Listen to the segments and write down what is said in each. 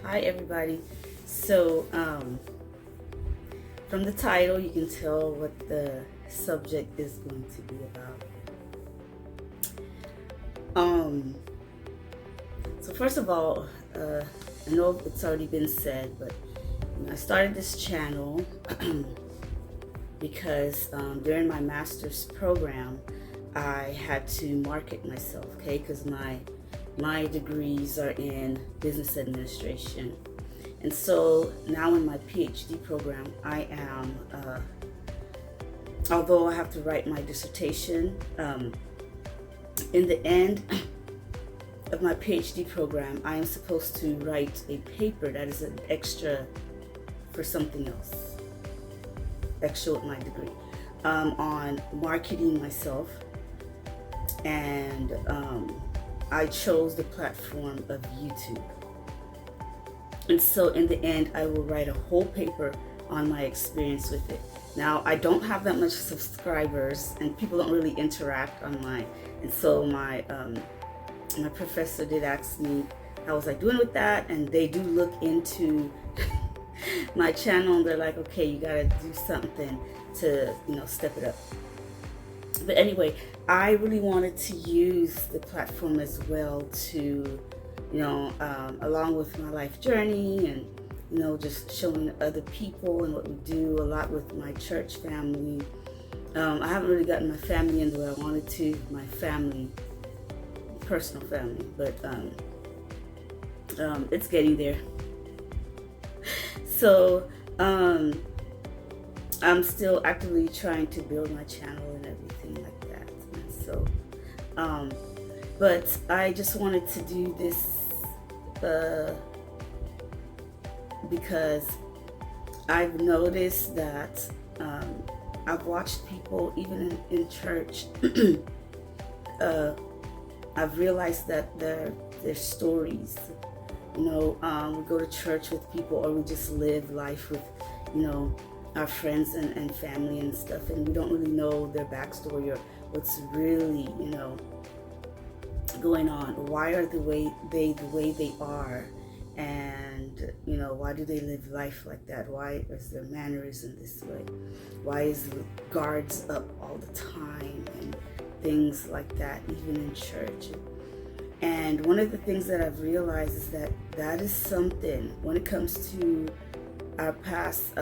Hi everybody. So from the title you can tell what the subject is going to be about. So first of all, I know it's already been said, but I started this channel because during my master's program I had to market myself, okay, because my degrees are in business administration. And so now in my PhD program, I am, although I have to write my dissertation, in the end of my PhD program, I am supposed to write a paper that is an extra for something else, extra with my degree, on marketing myself. And I chose the platform of YouTube. And so in the end, I will write a whole paper on my experience with it. Now, I don't have that much subscribers and people don't really interact online. And so my professor did ask me how was I doing with that, and they do look into my channel and they're like, okay, you gotta do something to, step it up. But anyway, I really wanted to use the platform as well to, along with my life journey and, just showing other people and what we do a lot with my church family. I haven't really gotten my family in the way I wanted to, my family, personal family, but it's getting there. So I'm still actively trying to build my channel and everything like that. And so, but I just wanted to do this because I've noticed that I've watched people, even in church, I've realized that their stories, we go to church with people, or we just live life with, our friends and family and stuff, and we don't really know their backstory or what's really, going on. Why are the way they are, and why do they live life like that? Why is their mannerism this way? Why is the guards up all the time and things like that, even in church? And one of the things that I've realized is that is something when it comes to our past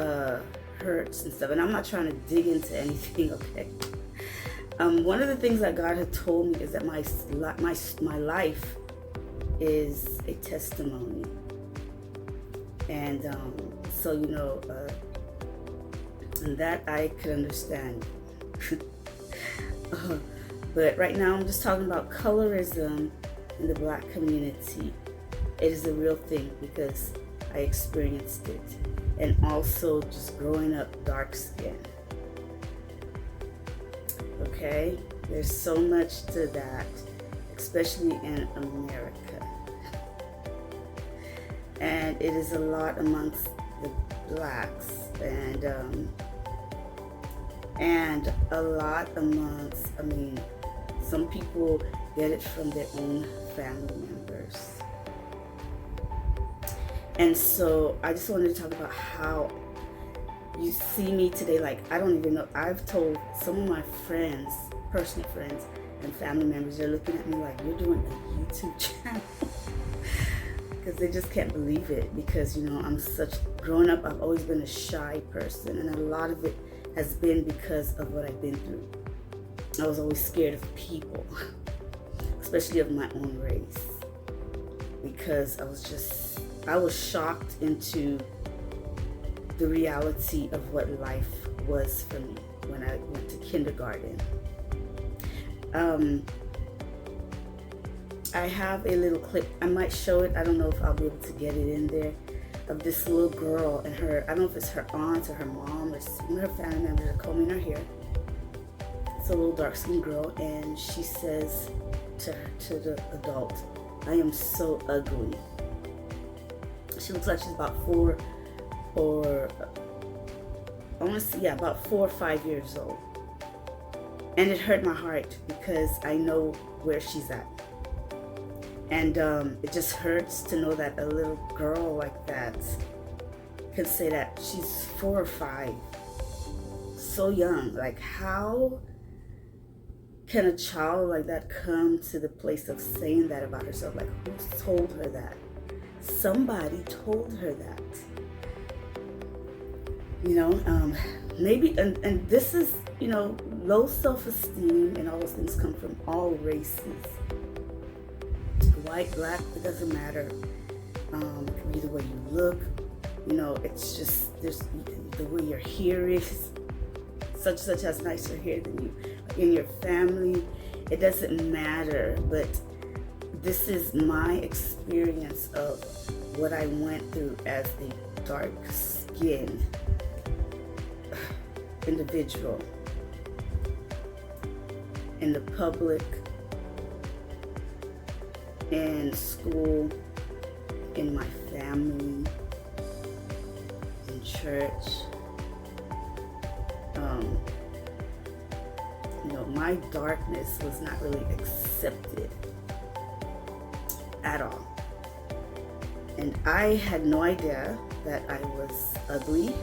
hurts and stuff. And I'm not trying to dig into anything, okay? One of the things that God had told me is that my life is a testimony. And so, and that I could understand. But right now I'm just talking about colorism in the Black community. It is a real thing because I experienced it. And also just growing up dark skinned. Okay? There's so much to that, especially in America. And it is a lot amongst the blacks, and a lot amongst, some people get it from their own family members. And so I just wanted to talk about how you see me today. Like, I don't even know. I've told some of my friends, personal friends and family members, they're looking at me like, you're doing a YouTube channel. Because they just can't believe it. Because, growing up, I've always been a shy person. And a lot of it has been because of what I've been through. I was always scared of people, especially of my own race. Because I was shocked into the reality of what life was for me when I went to kindergarten. I have a little clip. I might show it. I don't know if I'll be able to get it in there, of this little girl and her, I don't know if it's her aunt or her mom or one of her family members are combing her hair. It's a little dark-skinned girl, and she says to the adult, "I am so ugly." She looks like she's about about 4 or 5 years old. And it hurt my heart because I know where she's at. And it just hurts to know that a little girl like that can say that she's 4 or 5, so young. Like, how can a child like that come to the place of saying that about herself? Like, who told her that? Somebody told her that. Maybe, and this is, low self-esteem and all those things come from all races. White, black, it doesn't matter. It can be the way you look. It's just, there's the way your hair is. Such has nicer hair than you. In your family, it doesn't matter. But this is my experience of what I went through as a dark-skinned individual in the public, in school, in my family, in church. My darkness was not really accepted at all. And I had no idea that I was ugly.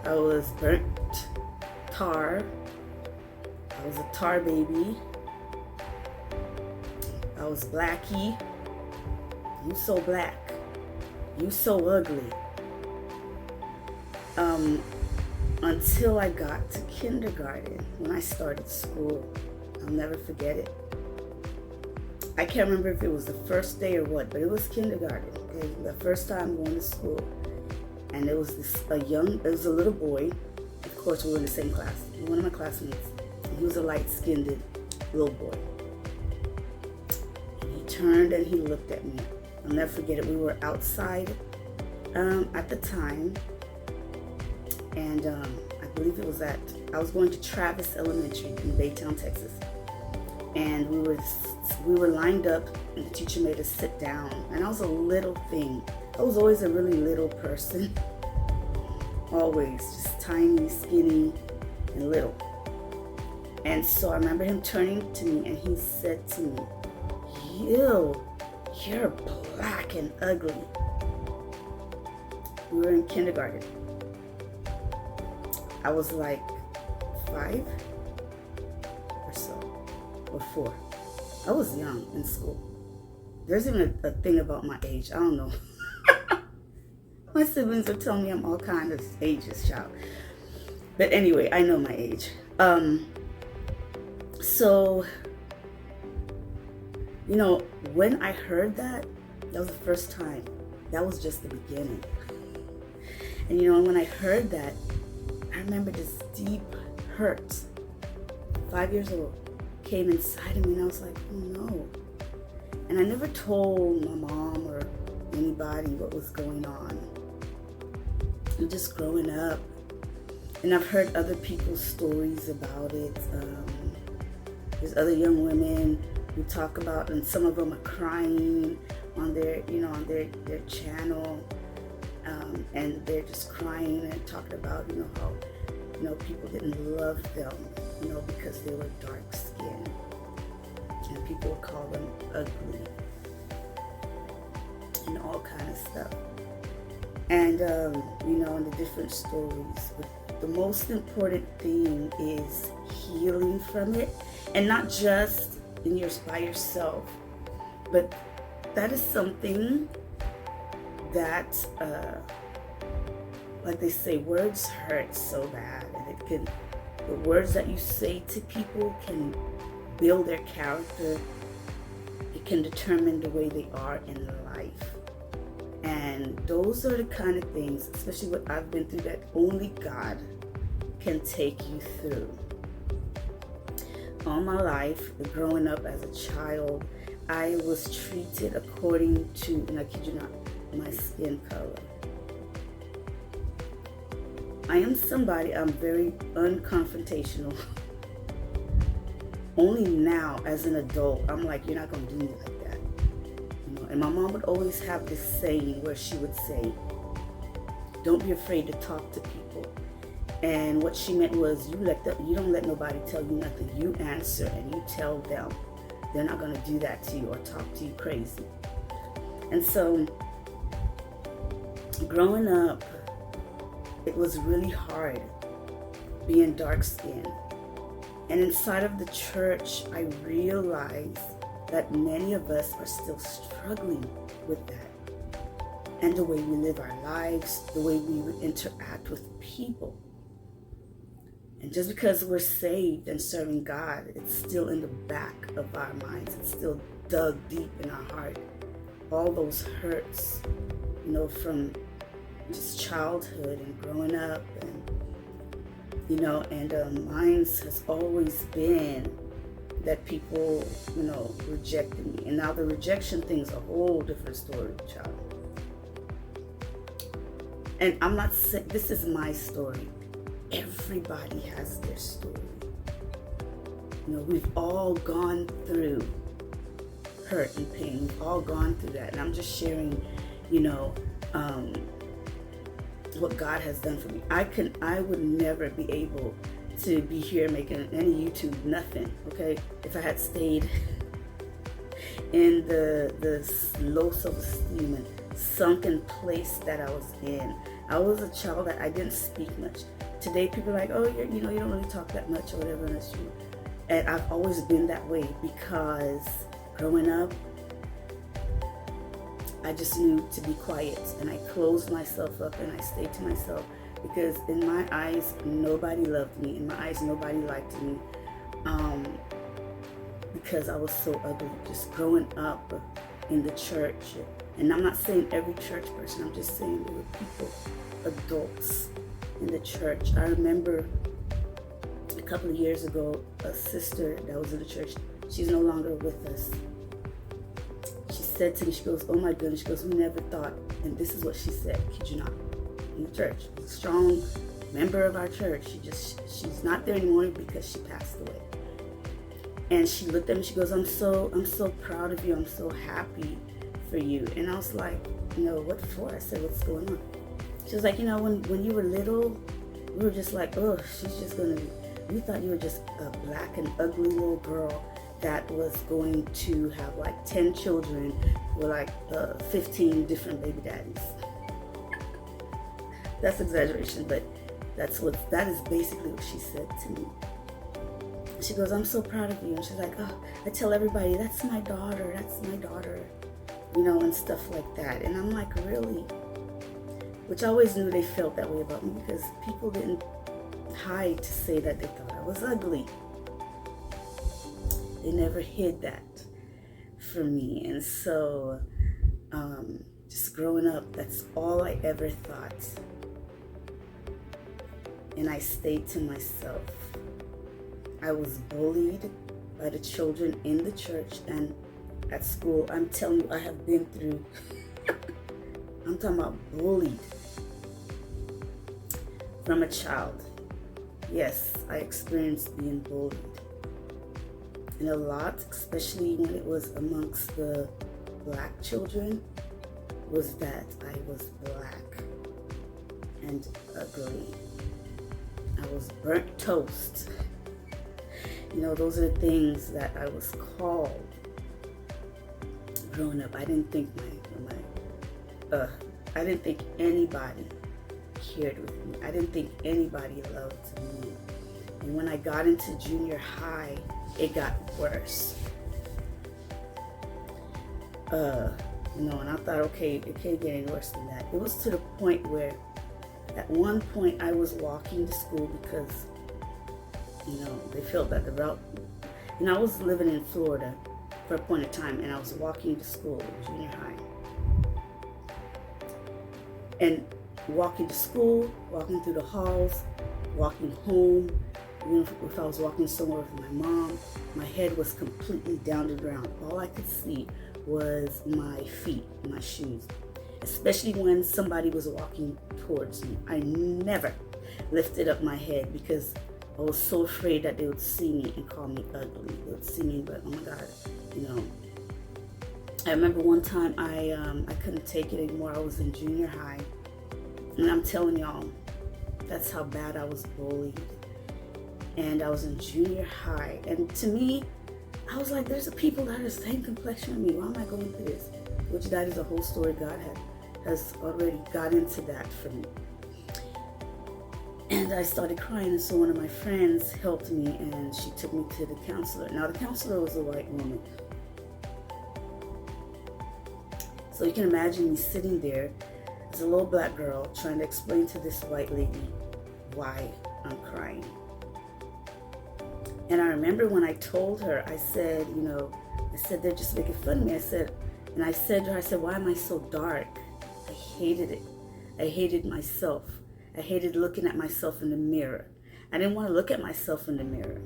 I was burnt tar. I was a tar baby. I was blacky. You so black. You so ugly. Until I got to kindergarten, when I started school. I'll never forget it. I can't remember if it was the first day or what, but it was kindergarten. Okay? The first time going to school. And it was it was a little boy. Of course, we were in the same class. One of my classmates. He was a light-skinned little boy. And he turned and he looked at me. I'll never forget it. We were outside at the time. And I believe it was I was going to Travis Elementary in Baytown, Texas. And we were lined up, and the teacher made us sit down. And I was a little thing. I was always a really little person. Always. Just tiny, skinny, and little. And so I remember him turning to me, and he said to me, you're black and ugly. We were in kindergarten. I was like 5 or so, or 4. I was young in school. There's even a thing about my age. I don't know. My siblings are telling me I'm all kinds of ages, child. But anyway, I know my age. So, when I heard that was the first time. That was just the beginning. And when I heard that, I remember this deep hurt, 5 years old, came inside of me, and I was like, oh no. And I never told my mom or anybody what was going on. I'm just growing up, and I've heard other people's stories about it. There's other young women who talk about, and some of them are crying on their, on their channel. And they're just crying and talking about, how, people didn't love them, because they were dark skinned. And people would call them ugly. And all kind of stuff. And, and the different stories. But the most important thing is healing from it. And not just by yourself. But that is something that, like they say, words hurt so bad, and the words that you say to people can build their character. It can determine the way they are in life. And those are the kind of things, especially what I've been through, that only God can take you through. All my life, growing up as a child, I was treated according to, and I kid you not, my skin color. I am somebody, I'm very unconfrontational. Only now, as an adult, I'm like, you're not going to do me like that. And my mom would always have this saying where she would say, don't be afraid to talk to people. And what she meant was, you don't let nobody tell you nothing. You answer and you tell them they're not going to do that to you or talk to you crazy. And so growing up, it was really hard being dark skinned. And inside of the church, I realized that many of us are still struggling with that. And the way we live our lives, the way we interact with people. And just because we're saved and serving God, it's still in the back of our minds. It's still dug deep in our heart. All those hurts, from just childhood and growing up, and mine has always been that people, rejected me. And now the rejection thing's a whole different story, child. And I'm not saying this is my story. Everybody has their story. We've all gone through hurt and pain. We've all gone through that. And I'm just sharing, what God has done for me. I would never be able to be here making any YouTube, nothing, okay? If I had stayed in the low self-esteem and sunken place that I was in. I was a child that I didn't speak much. Today people are like, oh, you don't really talk that much or whatever, and that's true. And I've always been that way because growing up, I just knew to be quiet, and I closed myself up and I stayed to myself because in my eyes, nobody loved me. In my eyes, nobody liked me because I was so ugly. Just growing up in the church, and I'm not saying every church person, I'm just saying there were people, adults in the church. I remember a couple of years ago, a sister that was in the church, she's no longer with us. She said to me, she goes, oh my goodness, she goes, we never thought, and this is what she said, kid you not, in the church, a strong member of our church. She's not there anymore because she passed away. And she looked at me, she goes, I'm so proud of you, I'm so happy for you. And I was like, what for? I said, what's going on? She was like, when you were little, we were just like, oh, we thought you were just a black and ugly little girl that was going to have like 10 children with like 15 different baby daddies. That's exaggeration, but that is basically what she said to me. She goes, I'm so proud of you. And she's like, oh, I tell everybody, that's my daughter, and stuff like that. And I'm like, really? Which I always knew they felt that way about me because people didn't hide to say that they thought I was ugly. They never hid that from me. And so just growing up, that's all I ever thought. And I stayed to myself. I was bullied by the children in the church and at school. I'm telling you, I have been through, I'm talking about bullied from a child. Yes, I experienced being bullied. And a lot, especially when it was amongst the black children, was that I was black and ugly. I was burnt toast. Those are the things that I was called growing up. I didn't think I didn't think anybody cared with me. I didn't think anybody loved me. And when I got into junior high, it got worse. And I thought, okay, it can't get any worse than that. It was to the point where at one point I was walking to school because they felt that the route, I was living in Florida for a point of time, and I was walking to school in junior high. And walking to school, walking through the halls, walking home, even if I was walking somewhere with my mom, my head was completely down to the ground. All I could see was my feet, my shoes. Especially when somebody was walking towards me. I never lifted up my head because I was so afraid that they would see me and call me ugly. They would see me, but oh my God, I remember one time I couldn't take it anymore. I was in junior high, and I'm telling y'all, that's how bad I was bullied. And I was in junior high, and to me, I was like, there's people that are the same complexion as me. Why am I going through this? Which that is a whole story. God has already got into that for me. And I started crying, and so one of my friends helped me, and she took me to the counselor. Now, the counselor was a white woman. So you can imagine me sitting there as a little black girl trying to explain to this white lady why I'm crying. And I remember when I told her, I said, they're just making fun of me. I said to her, why am I so dark? I hated it. I hated myself. I hated looking at myself in the mirror. I didn't want to look at myself in the mirror.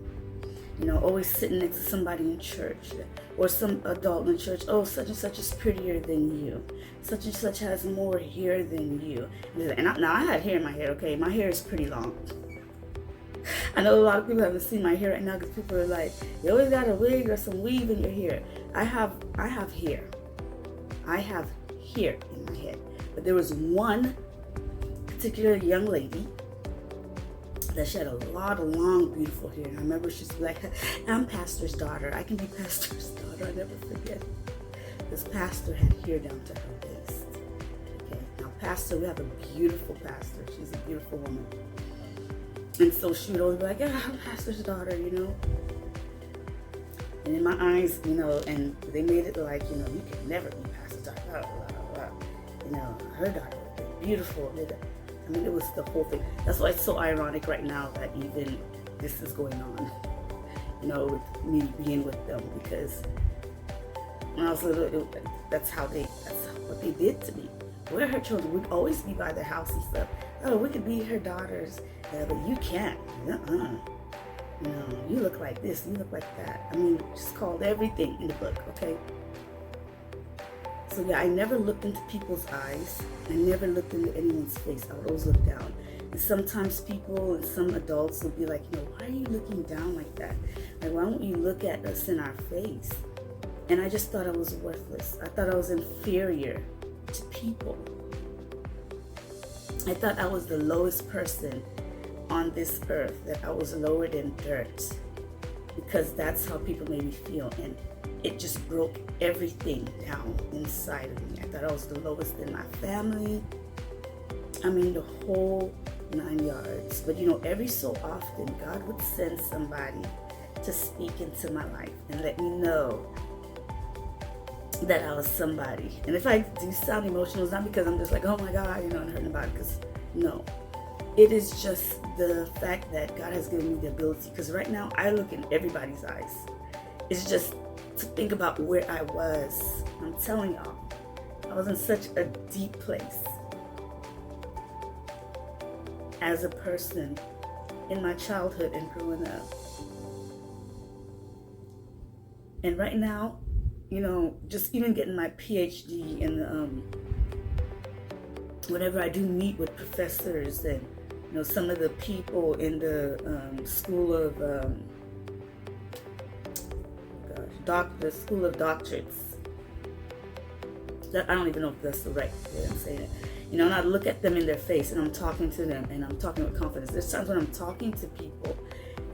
Always sitting next to somebody in church or some adult in church. Oh, such and such is prettier than you. Such and such has more hair than you. And now I had hair in my hair, okay? My hair is pretty long. I know a lot of people haven't seen my hair right now because people are like, you always got a wig or some weave in your hair. I have hair. I have hair in my head. But there was one particular young lady that she had a lot of long, beautiful hair. And I remember she's like, I'm pastor's daughter. I can be pastor's daughter. I never forget. This pastor had hair down to her waist. Okay, now pastor, we have a beautiful pastor. She's a beautiful woman. And so she would always be like, yeah, I'm pastor's daughter, And in my eyes, and they made it like, you could never be pastor's daughter. Blah, blah, blah. Her daughter would be beautiful. I mean, it was the whole thing. That's why it's so ironic right now that even this is going on, with me being with them, because when I was little, that's what they did to me. We're her children. We'd always be by their house and stuff. Oh, we could be her daughters, but you can't. You look like this, you look like that. I mean, just called everything in the book, okay? So yeah, I never looked into people's eyes. I never looked into anyone's face. I would always look down. And sometimes people and some adults will be like, why are you looking down like that? Like, why don't you look at us in our face? And I just thought I was worthless. I thought I was inferior to people. I thought I was the lowest person on this earth, that I was lower than dirt, because that's how people made me feel. And it just broke everything down inside of me. I thought I was the lowest in my family. I mean, the whole 9 yards. But every so often, God would send somebody to speak into my life and let me know that I was somebody. And if I do sound emotional, it's not because I'm just like, oh my God, and hurting about it, because no. It is just the fact that God has given me the ability, because right now I look in everybody's eyes. It's just to think about where I was. I'm telling y'all, I was in such a deep place as a person in my childhood and growing up. And right now, just even getting my PhD and whenever I do meet with professors and some of the people in the school of the school of doctorates. I don't even know if that's the right way I'm saying it. And I look at them in their face and I'm talking to them and I'm talking with confidence. There's times when I'm talking to people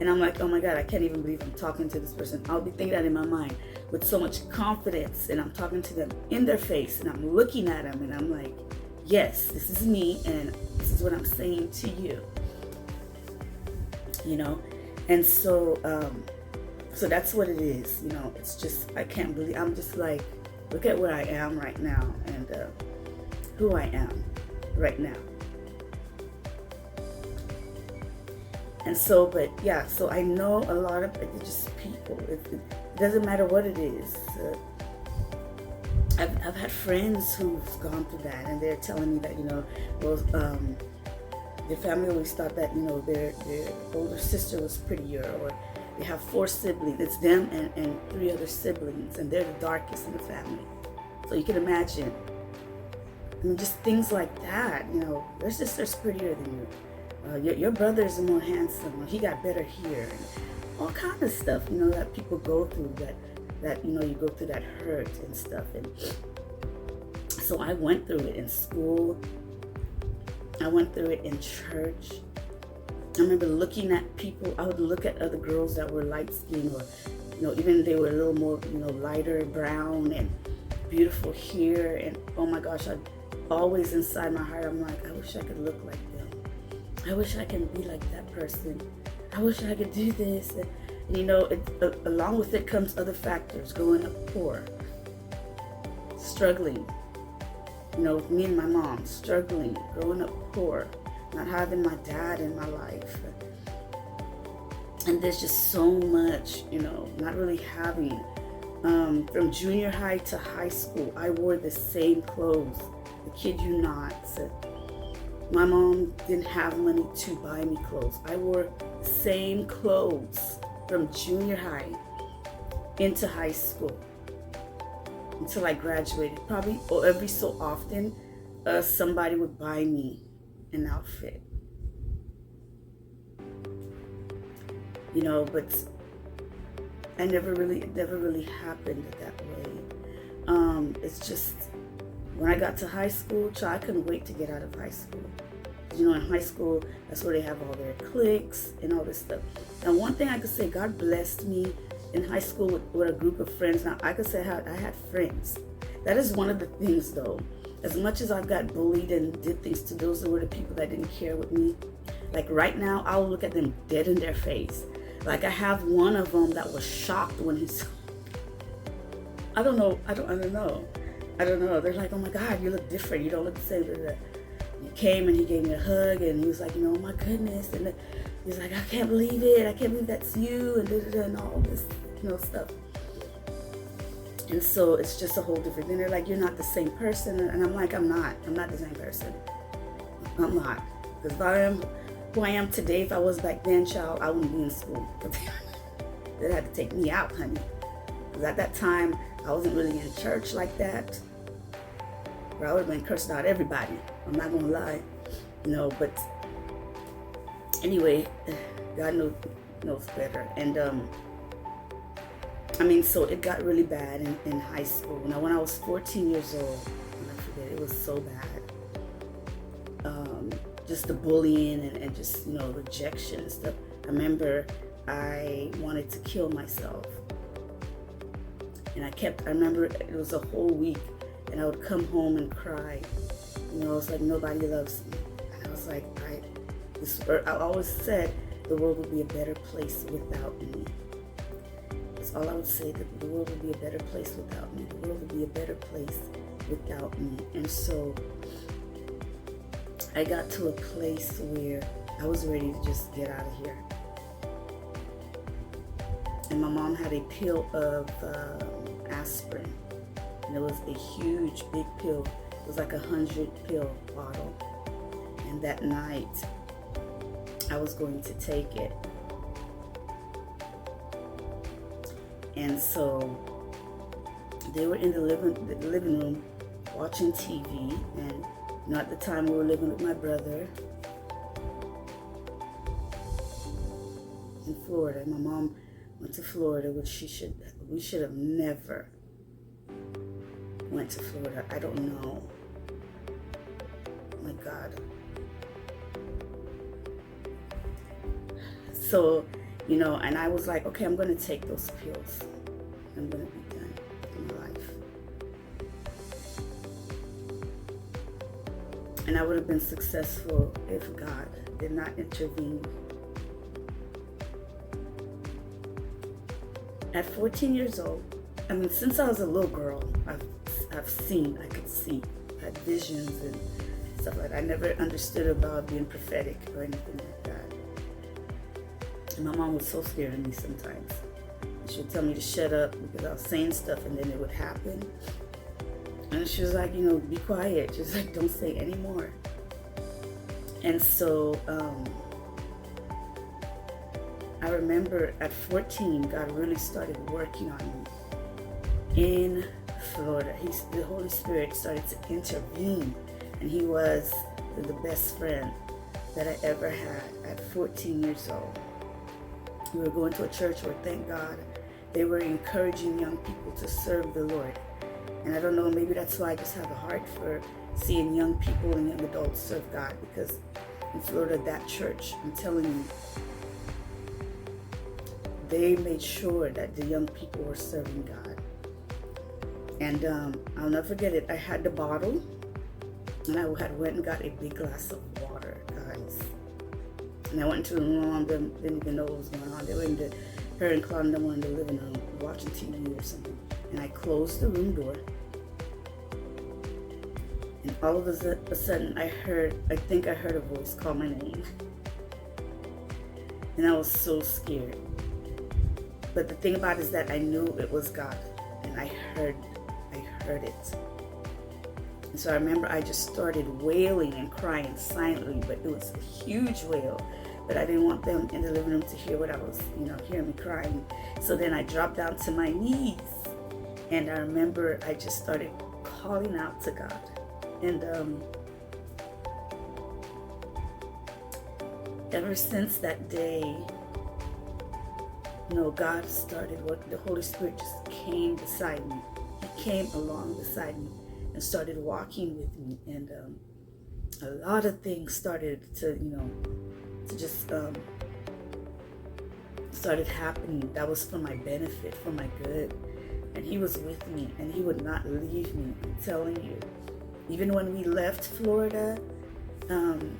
and I'm like, oh my God, I can't even believe I'm talking to this person. I'll be thinking that in my mind with so much confidence, and I'm talking to them in their face and I'm looking at them and I'm like, yes, this is me and this is what I'm saying to you. And so so that's what it is. It's just, I can't believe, I'm just like, look at where I am right now and who I am right now. And so, but yeah, so I know a lot of just people. It doesn't matter what it is. I've had friends who've gone through that, and they're telling me that their family always thought that their older sister was prettier, or they have 4 siblings. It's them and 3 other siblings, and they're the darkest in the family. So you can imagine. I mean, just things like that. Their sister's prettier than you. Your brother's more handsome, or he got better hair, and all kind of stuff, that people go through, that you go through that hurt and stuff. And so I went through it in school. I went through it in church. I remember looking at people. I would look at other girls that were light skinned or Even they were a little more, lighter brown and beautiful hair. And oh my gosh, I always inside my heart, I'm like, I wish I could look like them. I wish I could be like that person. I wish I could do this. And along with it comes other factors. Growing up poor, struggling. With me and my mom, struggling, growing up poor, not having my dad in my life. And there's just so much, not really having. From junior high to high school, I wore the same clothes. I kid you not. My mom didn't have money to buy me clothes. I wore the same clothes from junior high into high school until I graduated. Probably every so often, somebody would buy me an outfit. But it never really happened that way. It's just when I got to high school, I couldn't wait to get out of high school. In high school, that's where they have all their cliques and all this stuff. And one thing I could say, God blessed me in high school with a group of friends. Now, I could say I had friends. That is one of the things, though. As much as I got bullied and did things to those who were the people that didn't care with me, like right now, I'll look at them dead in their face. Like I have one of them that was shocked when he saw. I don't know. They're like, oh my God, you look different. You don't look the same. He came and he gave me a hug and he was like, oh my goodness. And he's like, I can't believe it. I can't believe that's you and all this, stuff. And so it's just a whole different thing. They're like, you're not the same person. And I'm like, I'm not the same person. I'm not. Because if I am who I am today, if I was back then, child, I wouldn't be in school. They had to take me out, honey. Because at that time, I wasn't really in church like that. Or I would have been cursing out everybody. I'm not going to lie. But anyway, God knows better. And, so it got really bad in high school. Now, when I was 14 years old, I forget, it was so bad. Just the bullying and just, rejection and stuff. I remember I wanted to kill myself. And I remember it was a whole week and I would come home and cry. I was like, nobody loves me. And I was like, I always said the world would be a better place without me. That's all I would say, that the world would be a better place without me. The world would be a better place without me. And so I got to a place where I was ready to just get out of here. And my mom had a pill of aspirin. And it was a huge, big pill. It was like 100-pill bottle. And that night, I was going to take it. And so they were in the living room watching TV. And at the time, we were living with my brother in Florida. My mom went to Florida, which we should have never went to Florida. I don't know. My God. So, and I was like, okay, I'm going to take those pills. I'm going to be done in my life. And I would have been successful if God did not intervene. At 14 years old, since I was a little girl, I could see, I had visions and stuff like that. I never understood about being prophetic or anything like that. And my mom was so scared of me sometimes. She would tell me to shut up because I was saying stuff and then it would happen. And she was like, be quiet. She was like, don't say any more. And so, I remember at 14, God really started working on me in Florida. The Holy Spirit started to intervene, and He was the best friend that I ever had at 14 years old. We were going to a church where, thank God, they were encouraging young people to serve the Lord. And I don't know, maybe that's why I just have a heart for seeing young people and young adults serve God, because in Florida, that church, I'm telling you, they made sure that the young people were serving God. And I'll never forget it. I had the bottle, and I had went and got a big glass of water, guys. And I went into the room. Didn't even know what was going on. They were in the, her and Claude and them were in the living room watching TV or something. And I closed the room door. And all of a sudden, I think I heard a voice call my name. And I was so scared. But the thing about it is that I knew it was God. And I heard it. And so I remember I just started wailing and crying silently, but it was a huge wail. But I didn't want them in the living room to hear what I was, hearing me crying. So then I dropped down to my knees. And I remember I just started calling out to God. And ever since that day, God started the Holy Spirit just came beside me. He came along beside me and started walking with me. And a lot of things started to just started happening. That was for my benefit, for my good. And he was with me, and he would not leave me. I'm telling you. Even when we left Florida, and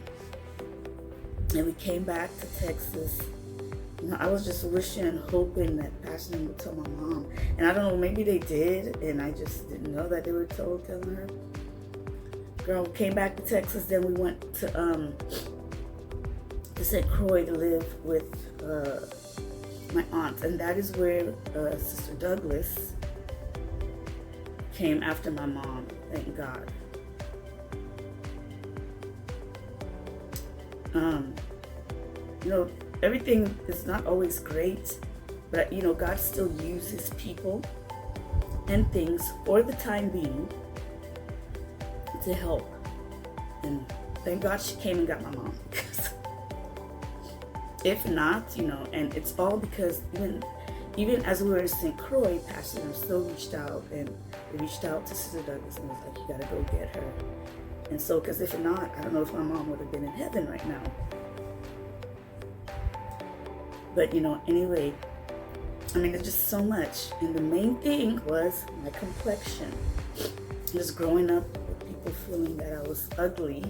we came back to Texas, I was just wishing and hoping that Pastor would tell my mom. And I don't know, maybe they did, and I just didn't know that they were telling her. Girl, we came back to Texas, then we went to St. Croix to live with my aunt, and that is where Sister Douglas came after my mom, thank God. Everything is not always great, but God still uses people and things for the time being to help. And thank God she came and got my mom. If not, and it's all because even as we were in St. Croix, Pastor still reached out, and they reached out to Sister Douglas and was like, you gotta go get her. And so, because if not, I don't know if my mom would have been in heaven right now. But anyway, there's just so much. And the main thing was my complexion. Just growing up with people feeling that I was ugly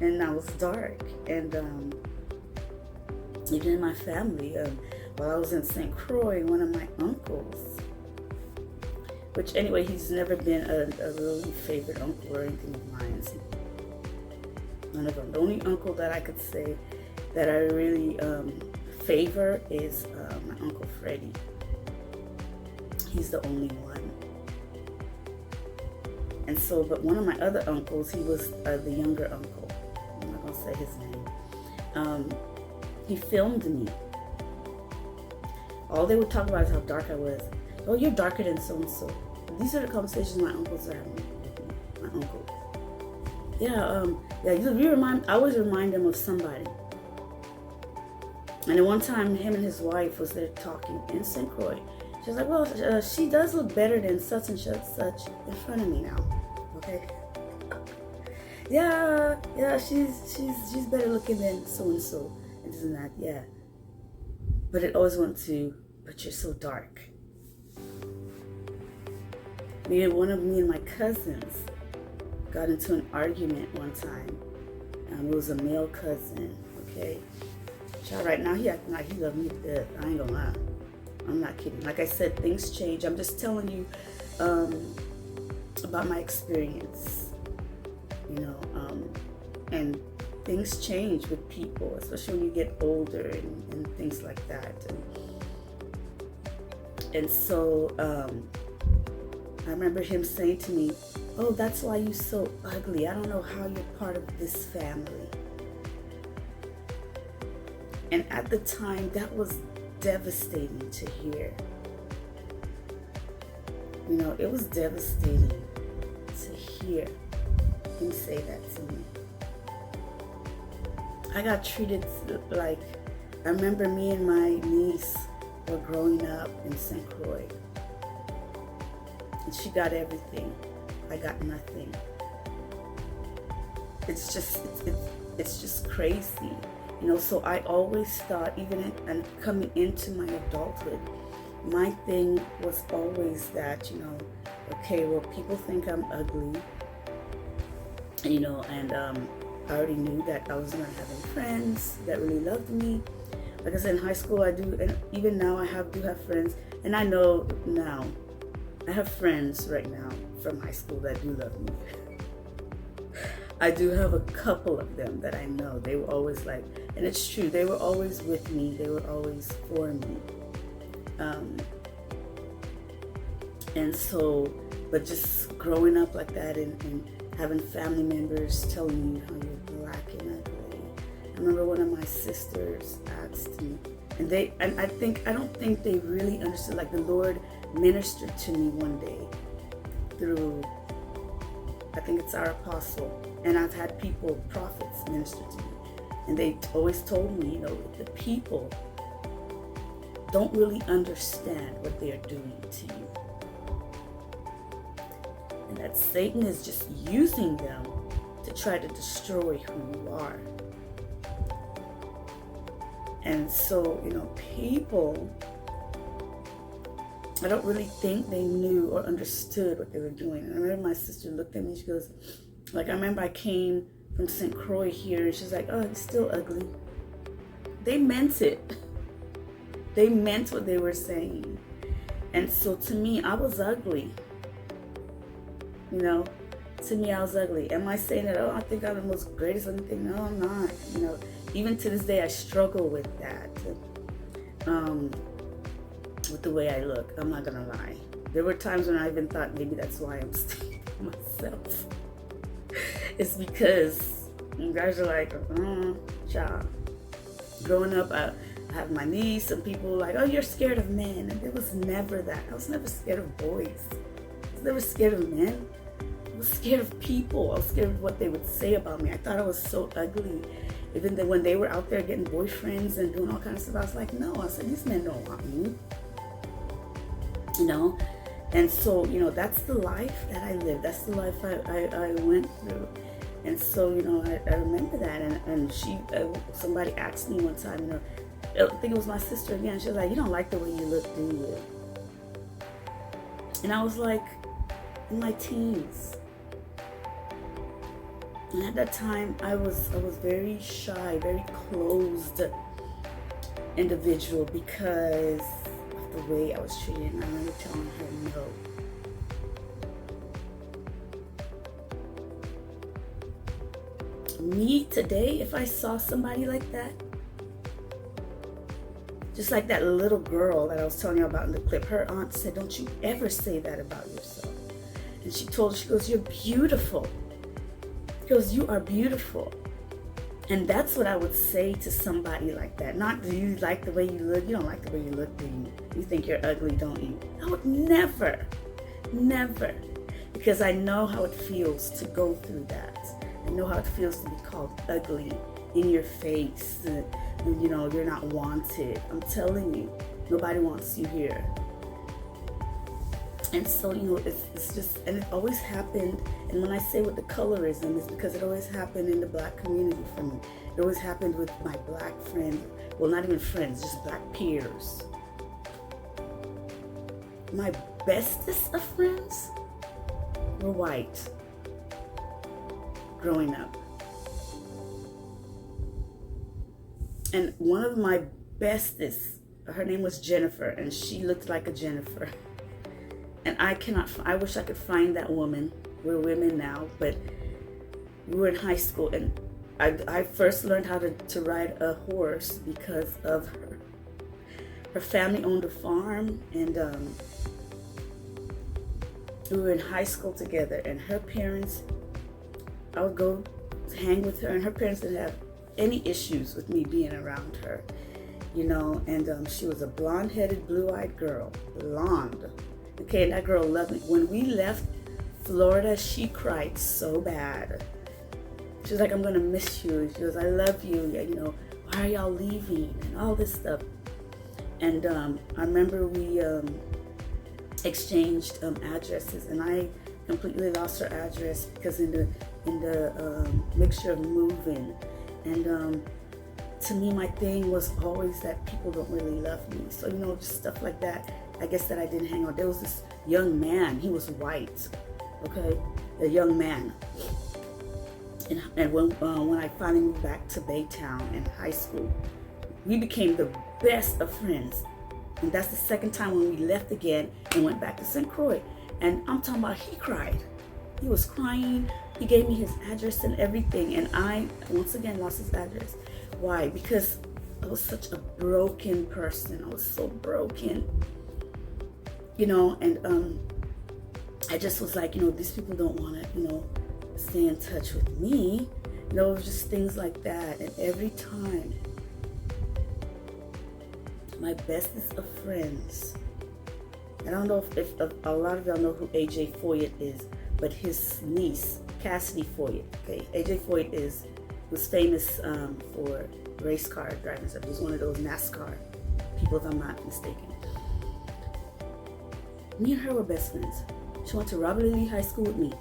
and I was dark. And even in my family, while I was in St. Croix, one of my uncles, which anyway, he's never been a really favorite uncle or anything of mine. None of them. The only uncle that I could say that I really favor is my Uncle Freddie. He's the only one. And so, but one of my other uncles, he was the younger uncle. I'm not going to say his name. He filmed me. All they would talk about is how dark I was. Oh, you're darker than so-and-so. These are the conversations my uncles are having with me. My uncle. I always remind them of somebody. And then one time, him and his wife was there talking in St. Croix. She was like, well, she does look better than such and such in front of me now. Okay. Yeah, she's better looking than so-and-so. And this and that, yeah. But it always went to, but you're so dark. One of me and my cousins got into an argument one time. It was a male cousin, okay? Child, right now, he acting like he loved me to death. I ain't gonna lie. I'm not kidding. Like I said, things change. I'm just telling you about my experience, and things change with people, especially when you get older and things like that. And so I remember him saying to me, oh, that's why you're so ugly. I don't know how you're part of this family. And at the time, that was devastating to hear. It was devastating to hear him say that to me. I got treated like, I remember me and my niece were growing up in St. Croix. And she got everything. I got nothing. It's just crazy. So I always thought, and coming into my adulthood, my thing was always that, okay, well, people think I'm ugly, and I already knew that I wasn't gonna have any friends that really loved me. Like I said, in high school I do, and even now I do have friends, and I know now I have friends right now from high school that do love me. I do have a couple of them that I know. They were always like, and it's true, they were always with me. They were always for me. And so, but just growing up like that and having family members telling you how you're black and ugly. I remember one of my sisters asked me, and I don't think they really understood, like the Lord ministered to me one day through, I think it's our apostle, and I've had prophets minister to me, and they always told me, the people don't really understand what they are doing to you, and that Satan is just using them to try to destroy who you are. And so, people, I don't really think they knew or understood what they were doing. And I remember my sister looked at me, she goes, I remember I came from St. Croix here, and she's like, oh, he's still ugly. They meant it. They meant what they were saying. And so to me, I was ugly. To me, I was ugly. Am I saying that, I think I'm the most greatest looking thing? No, I'm not. Even to this day, I struggle with that. With the way I look. I'm not gonna lie. There were times when I even thought maybe that's why I'm staying for myself. It's because you guys are like, child. Growing up, I have my niece, and people were like, oh, you're scared of men. And it was never that. I was never scared of boys. I was never scared of men. I was scared of people. I was scared of what they would say about me. I thought I was so ugly. Even when they were out there getting boyfriends and doing all kinds of stuff, I was like, no. I said, these men don't want me. And so, that's the life that I lived. That's the life I went through. And so, I remember that. And somebody asked me one time, I think it was my sister again. She was like, you don't like the way you look, do you? And I was like, in my teens. And at that time, I was very shy, very closed individual because of the way I was treated. And I remember telling her no. Me today, if I saw somebody like that, just like that little girl that I was telling you about in the clip, her aunt said, don't you ever say that about yourself. And she told her, she goes, you're beautiful. She goes, you are beautiful. And that's what I would say to somebody like that. Not, do you like the way you look? You don't like the way you look, do you? You think you're ugly, don't you? I would never. Because I know how it feels to go through that. I know how it feels to be called ugly in your face. You're not wanted. I'm telling you, nobody wants you here. And so, it's just, and it always happened. And when I say with the colorism, it's because it always happened in the black community for me. It always happened with my black friends. Well, not even friends, just black peers. My bestest of friends were white growing up. And one of my bestest, her name was Jennifer, and she looked like a Jennifer. And I wish I could find that woman. We're women now, but we were in high school, and I first learned how to ride a horse because of her. Her family owned a farm, and we were in high school together, and her parents, I would go to hang with her, and her parents didn't have any issues with me being around her, and she was a blonde-headed, blue-eyed girl, blonde. Okay, and that girl loved me. When we left Florida, she cried so bad. She was like, I'm gonna miss you. She goes, I love you. Why are y'all leaving? And all this stuff. And I remember we exchanged addresses, and I completely lost her address because in the mixture of moving, and to me, my thing was always that people don't really love me. So, just stuff like that. I guess that I didn't hang on. There was this young man. He was white, okay? A young man. And when I finally moved back to Baytown in high school, we became the best of friends. And that's the second time when we left again and went back to St. Croix. And I'm talking about, he cried. He was crying. He gave me his address and everything. And I, once again, lost his address. Why? Because I was such a broken person. I was so broken. And I just was like, these people don't want to, stay in touch with me. It was just things like that. And every time, my bestest of friends, I don't know if a lot of y'all know who AJ Foyt is, but his niece, Cassidy Foyt, okay? AJ Foyt was famous for race car driving stuff. He was one of those NASCAR people, if I'm not mistaken. Me and her were best friends. She went to Robert E. Lee High School with me.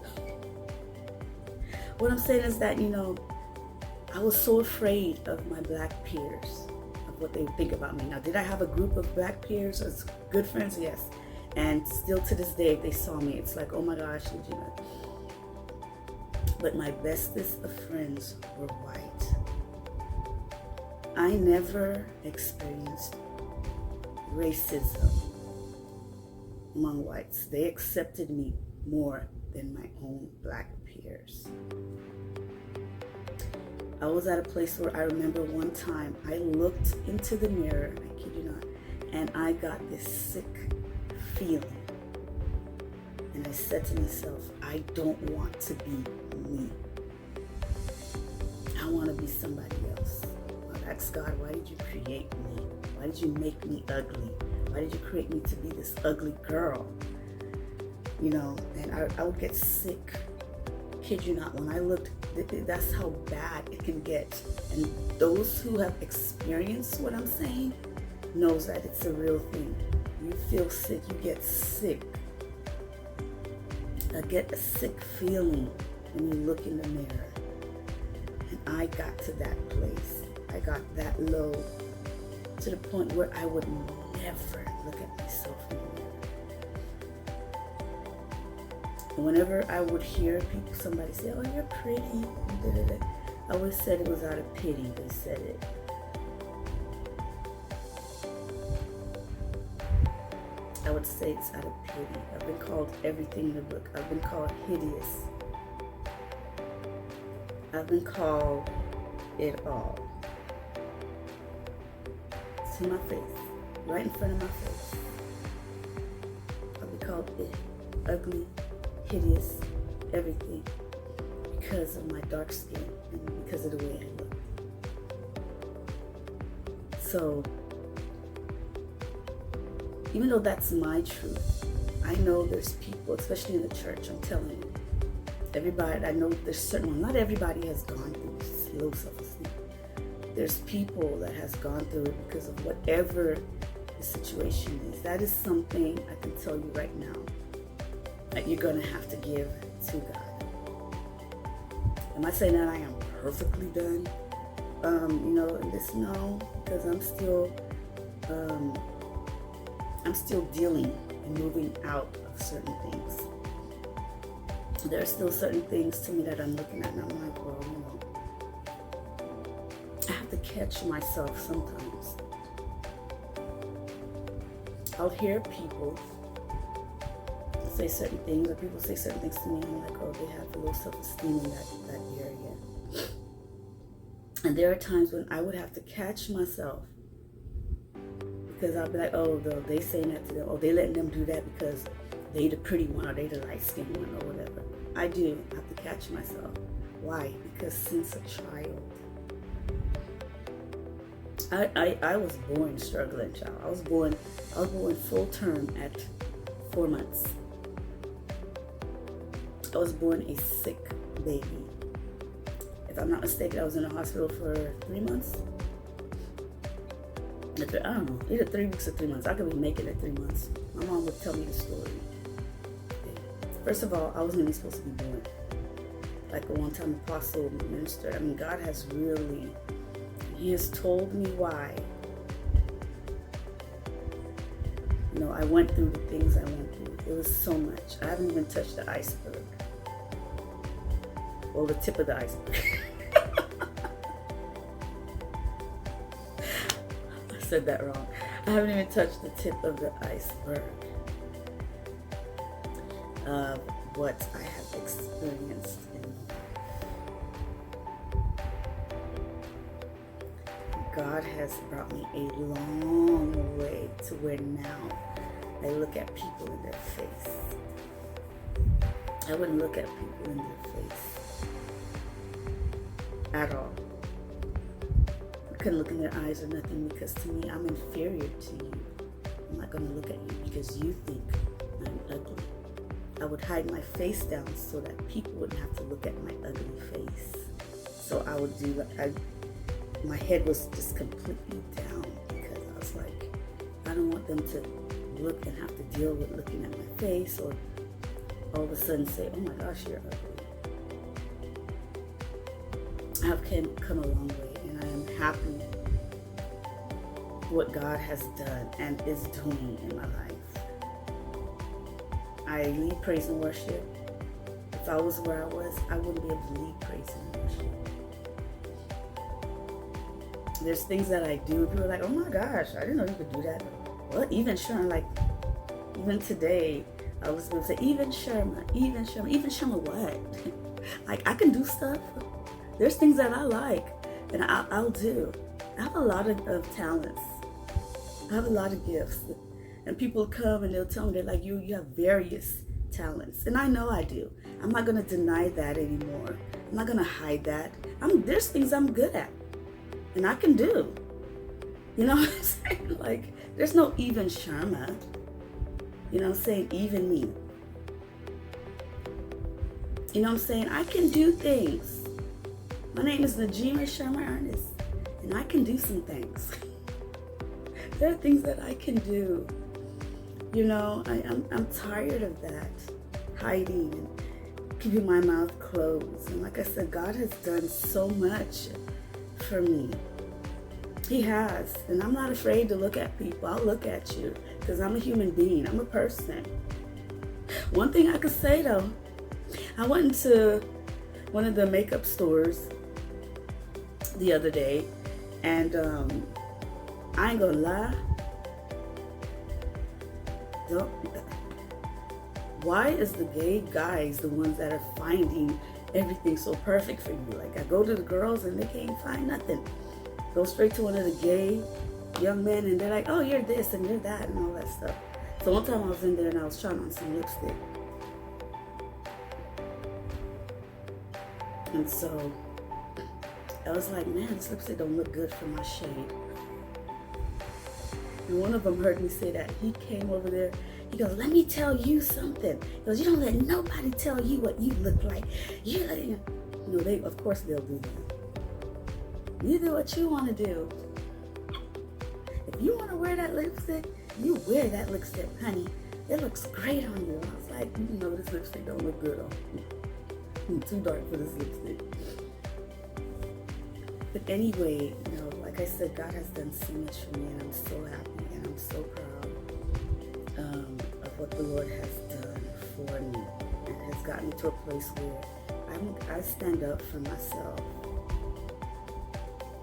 What I'm saying is that, I was so afraid of my black peers, of what they would think about me. Now, did I have a group of black peers as good friends? Yes. And still to this day, if they saw me, it's like, oh my gosh, But my bestest of friends were white. I never experienced racism among whites. They accepted me more than my own black peers. I was at a place where I remember one time I looked into the mirror, I kid you not, and I got this sick feeling. And I said to myself, I don't want to be me. I want to be somebody else. I asked God, why did you create me? Why did you make me ugly? Why did you create me to be this ugly girl? And I would get sick. Kid you not, when I looked, that's how bad it can get. And those who have experienced what I'm saying knows that it's a real thing. You feel sick, you get sick. I get a sick feeling when you look in the mirror. And I got to that place. I got that low to the point where I would never look at myself in the mirror. And whenever I would hear somebody say, oh, you're pretty, I always said it was out of pity they said it. I would say it's out of pity. I've been called everything in the book. I've been called hideous. I've been called it all. To my face, right in front of my face. I've been called it, ugly, hideous, everything, because of my dark skin and because of the way I look. So, even though that's my truth, I know there's people, especially in the church, I'm telling you, everybody, I know there's certain ones, not everybody has gone through low self-esteem. There's people that has gone through it because of whatever the situation is. That is something I can tell you right now that you're going to have to give to God. Am I saying that I am perfectly done? In this, no, because I'm still dealing and moving out of certain things. There are still certain things to me that I'm looking at and I'm like, well, I have to catch myself sometimes. I'll hear people say certain things, or people say certain things to me, and I'm like, oh, they have low self-esteem in that area. And there are times when I would have to catch myself, because I'll be like, oh, they saying that to them, oh, they letting them do that because they the pretty one, or they the light-skinned one, or whatever. I do have to catch myself. Why? Because since a child, I was born struggling, child. I was born full term at 4 months. I was born a sick baby. If I'm not mistaken, I was in the hospital for 3 months. I don't know, either 3 weeks or 3 months. I could be making it 3 months. My mom would tell me the story. Okay. First of all, I wasn't even supposed to be born. Like a one-time apostle minister. I mean, God has really, He has told me why. You know, I went through the things I went through. It was so much. I haven't even touched the iceberg. Well, the tip of the iceberg. I said that wrong. I haven't even touched the tip of the iceberg of what I have experienced in God has brought me a long way to where now I look at people in their face. I wouldn't look at people in their face at all. I couldn't look in their eyes or nothing, because to me, I'm inferior to you. I'm not going to look at you because you think I'm ugly. I would hide my face down so that people wouldn't have to look at my ugly face. So I would do that. My head was just completely down because I was like, I don't want them to look and have to deal with looking at my face, or all of a sudden say, oh my gosh, you're ugly. I have come a long way, and I am happy what God has done and is doing in my life. I lead praise and worship. If I was where I was, I wouldn't be able to lead praise and worship. There's things that I do, people are like, oh my gosh, I didn't know you could do that. What? Even Sherman, like, even today, I was going to say, even Sherman what? Like, I can do stuff. There's things that I like, and I'll do. I have a lot of talents. I have a lot of gifts. And people come and they'll tell me, they're like, you have various talents. And I know I do. I'm not going to deny that anymore. I'm not going to hide that. There's things I'm good at. And I can do. You know what I'm saying? Like, there's no even Sharma. You know what I'm saying? Even me. You know what I'm saying? I can do things. My name is Najima Sharma Ernest. And I can do some things. There are things that I can do. You know, I'm tired of that. Hiding and keeping my mouth closed. And like I said, God has done so much for me. He has. And I'm not afraid to look at people. I'll look at you because I'm a human being. I'm a person. One thing I could say though, I went into one of the makeup stores the other day, and I ain't gonna lie. Why is the gay guys the ones that are finding everything so perfect for you? Like, I go to the girls and they can't find nothing. Go straight to one of the gay young men and they're like, oh, you're this and you're that and all that stuff. So one time I was in there and I was trying on some lipstick. And so I was like, man, this lipstick don't look good for my shade. And one of them heard me say that. He came over there. He goes, let me tell you something. He goes, you don't let nobody tell you what you look like. You know, of course they'll do that. You do what you want to do. If you want to wear that lipstick, you wear that lipstick, honey. It looks great on you. I was like, you know, this lipstick don't look good on me. I'm too dark for this lipstick. But anyway, you know, like I said, God has done so much for me, and I'm so happy and I'm so proud of what the Lord has done for me, and has gotten me to a place where I stand up for myself.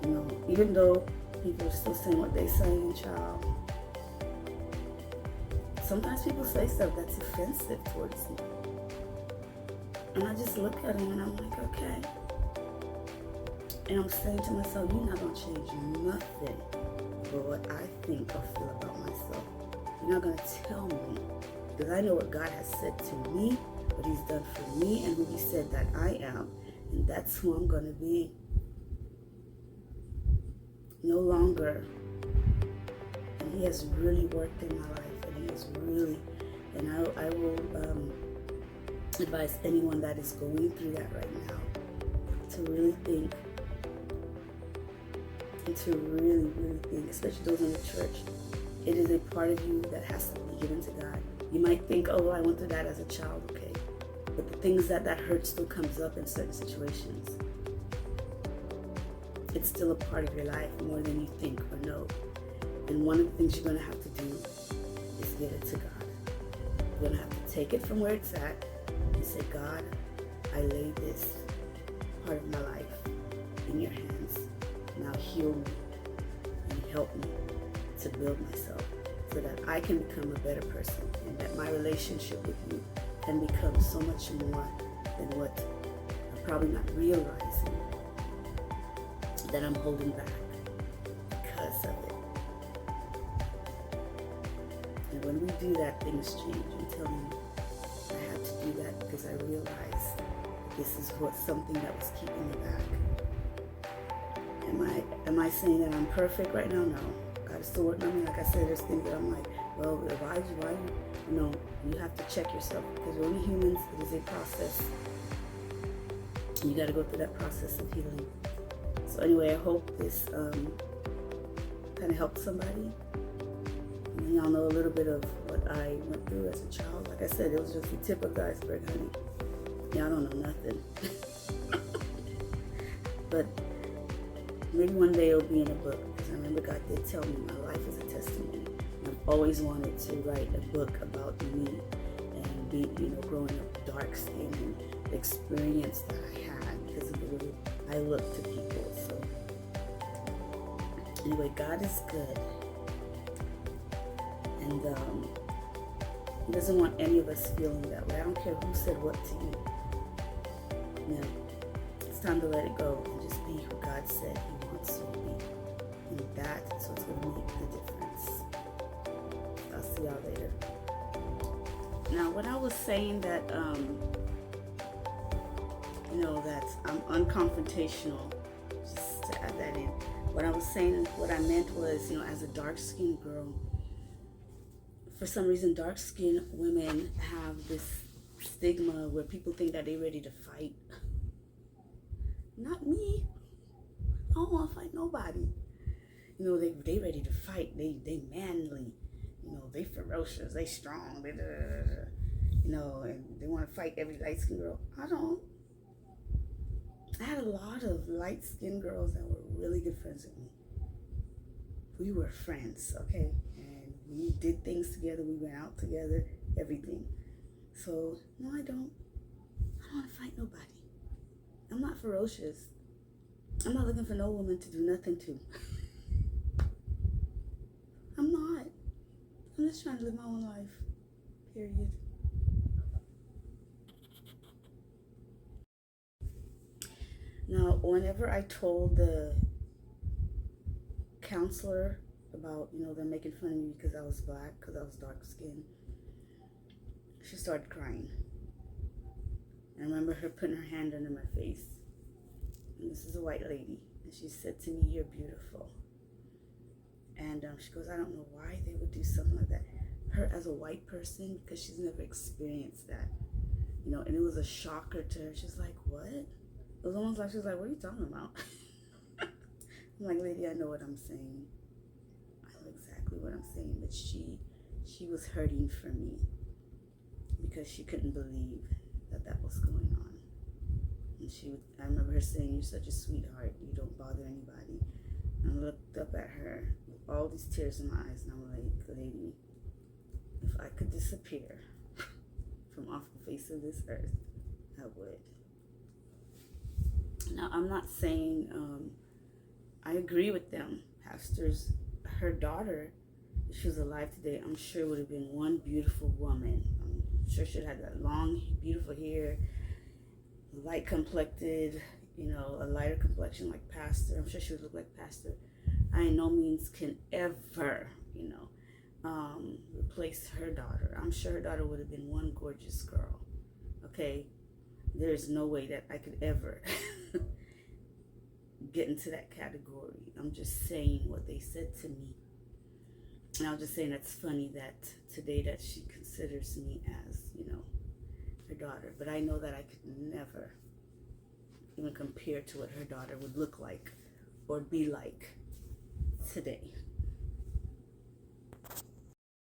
You know, even though people are still saying what they say, child, sometimes people say stuff that's offensive towards me. And I just look at them and I'm like, okay. And I'm saying to myself, you're not going to change nothing but what I think or feel about myself. You're not going to tell me, because I know what God has said to me, what He's done for me, and who He said that I am. And that's who I'm going to be. No longer. And He has really worked in my life, and He has really, and I will advise anyone that is going through that right now to really think, and to really think, especially those in the church. It is a part of you that has to be given to God. You might think, oh, well, I went through that as a child, okay. But the things that hurt still comes up in certain situations. it's still a part of your life more than you think or know. And one of the things you're going to have to do is give it to God. You're going to have to take it from where it's at and say, God, I lay this part of my life in your hands. Now heal me and help me to build myself so that I can become a better person and that my relationship with you can become so much more than what I'm probably not realizing that I'm holding back because of it. And when we do that, things change. I'm telling you, I had to do that because I realized this is something that was keeping me back. Am I saying that I'm perfect right now? No. God is still working on me. Like I said, there's things that I'm like, well, why you have to check yourself because we're only humans. It is a process. You got to go through that process of healing. So anyway, I hope this kind of helped somebody. And y'all know a little bit of what I went through as a child. Like I said, it was just the tip of the iceberg, honey. Y'all don't know nothing. But maybe one day it'll be in a book, because I remember God did tell me my life is a testimony. I've always wanted to write a book about me and growing up dark skin and the experience that I had because of the way I look to people. So anyway, God is good. And He doesn't want any of us feeling that way. I don't care who said what to you. It's time to let it go and just be who God said He wants you to be. And that's what's going to make the difference. I'll see y'all later. Now, when I was saying that, that I'm unconfrontational, just to add that in, what I meant was, as a dark-skinned girl, for some reason, dark-skinned women have this stigma where people think that they're ready to fight. Not me. I don't want to fight nobody. They ready to fight. They manly. They ferocious. They strong. And they want to fight every light-skinned girl. I don't. I had a lot of light-skinned girls that were really good friends with me. We were friends, okay? And we did things together. We went out together, everything. So, no, I don't want to fight nobody. I'm not ferocious. I'm not looking for no woman to do nothing to. I'm not. I'm just trying to live my own life. Period. Now, whenever I told the counselor about, them making fun of me because I was black, because I was dark skinned, she started crying. I remember her putting her hand under my face. And this is a white lady. And she said to me, "You're beautiful." And she goes, "I don't know why they would do something like that." Her as a white person, because she's never experienced that. And it was a shocker to her. She's like, "What?" It was almost like she was like, "What are you talking about?" I'm like, "Lady, I know what I'm saying. I know exactly what I'm saying." But she was hurting for me because she couldn't believe that was going on. And I remember her saying, "You're such a sweetheart. You don't bother anybody." And I looked up at her with all these tears in my eyes, and I'm like, "Lady, if I could disappear from off the face of this earth, I would." Now, I'm not saying I agree with them. Pastors, her daughter, if she was alive today, I'm sure would have been one beautiful woman. I'm sure she'd had that long, beautiful hair, light complected, a lighter complexion like Pastor. I'm sure she would look like Pastor. I in no means can ever, replace her daughter. I'm sure her daughter would have been one gorgeous girl. Okay? There's no way that I could ever get into that category. I'm just saying what they said to me. And I was just saying that's funny that today that she considers me as, her daughter. But I know that I could never even compare to what her daughter would look like or be like today.